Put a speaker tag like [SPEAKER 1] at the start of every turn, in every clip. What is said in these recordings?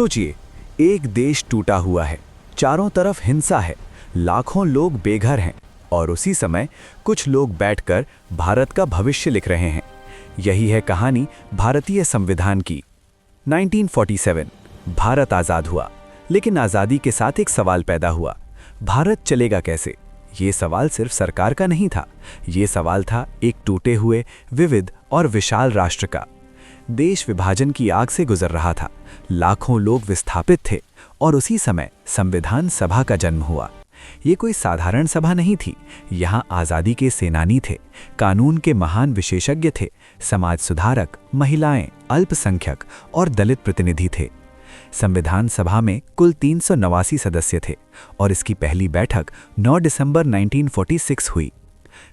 [SPEAKER 1] सोचिए, एक देश टूटा हुआ है, चारों तरफ हिंसा है, लाखों लोग बेघर हैं और उसी समय कुछ लोग बैठकर भारत का भविष्य लिख रहे हैं। यही है कहानी भारतीय संविधान की। 1947 भारत आज़ाद हुआ, लेकिन आज़ादी के साथ एक सवाल पैदा हुआ, भारत चलेगा कैसे? ये सवाल सिर्फ सरकार का नहीं था, ये सवाल था एक टूटे हुए, विविध और विशाल राष्ट्र का। देश विभाजन की आग से गुजर रहा था, लाखों लोग विस्थापित थे और उसी समय संविधान सभा का जन्म हुआ। ये कोई साधारण सभा नहीं थी, यहाँ आज़ादी के सेनानी थे, कानून के महान विशेषज्ञ थे, समाज सुधारक, महिलाएं, अल्पसंख्यक और दलित प्रतिनिधि थे। संविधान सभा में कुल 389 सदस्य थे और इसकी पहली बैठक 9 दिसंबर 1946 हुई।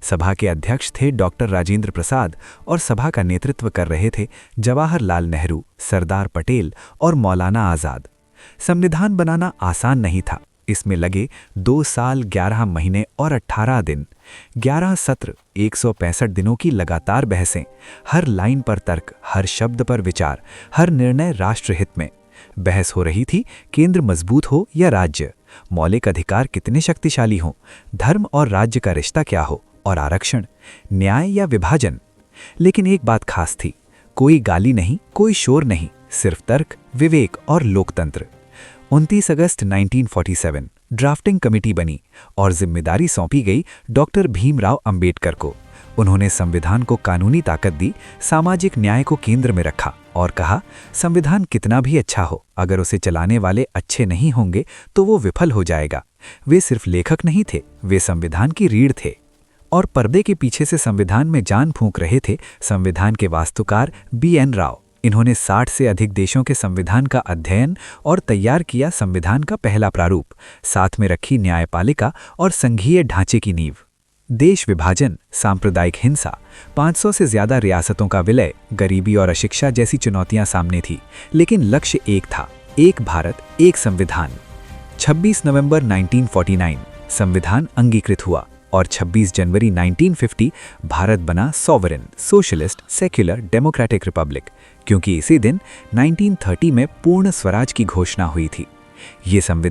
[SPEAKER 1] सभा के अध्यक्ष थे डॉक्टर राजेंद्र प्रसाद और सभा का नेतृत्व कर रहे थे जवाहरलाल नेहरू, सरदार पटेल और मौलाना आज़ाद। संविधान बनाना आसान नहीं था, इसमें लगे 2 साल 11 महीने और 18 दिन, 11 सत्र, 165 दिनों की लगातार बहसें, हर लाइन पर तर्क, हर शब्द पर विचार, हर निर्णय राष्ट्रहित में। बहस हो रही थी, केंद्र मजबूत हो या राज्य, मौलिक अधिकार कितने शक्तिशाली हों, धर्म और राज्य का रिश्ता क्या हो, और आरक्षण, न्याय या विभाजन। लेकिन एक बात खास थी, कोई गाली नहीं, कोई शोर नहीं, सिर्फ तर्क, विवेक और लोकतंत्र। 29 अगस्त 1947 ड्राफ्टिंग कमेटी बनी और जिम्मेदारी सौंपी गई डॉक्टर भीमराव अंबेडकर को। उन्होंने संविधान को कानूनी ताकत दी, सामाजिक न्याय को केंद्र में रखा और कहा, संविधान कितना भी अच्छा हो, अगर उसे चलाने वाले अच्छे नहीं होंगे तो वो विफल हो जाएगा। वे सिर्फ लेखक नहीं थे, वे संविधान की रीढ़ थे। और पर्दे के पीछे से संविधान में जान फूंक रहे थे संविधान के वास्तुकार BN राव। इन्होंने 60 से अधिक देशों के संविधान का अध्ययन और तैयार किया संविधान का पहला प्रारूप, साथ में रखी न्यायपालिका और संघीय ढांचे की नींव। देश विभाजन, सांप्रदायिक हिंसा, 500 से ज्यादा रियासतों का विलय, गरीबी और अशिक्षा जैसी चुनौतियां सामने थी, लेकिन लक्ष्य एक था, एक भारत, एक संविधान। 26 नवंबर 1949 संविधान अंगीकृत हुआ और 26 जनवरी 1950 भारत बना sovereign, socialist, secular, democratic Republic, क्योंकि इसी दिन 1930 में पूर्ण स्वराज की घोषणा हुई थी। ये संविधान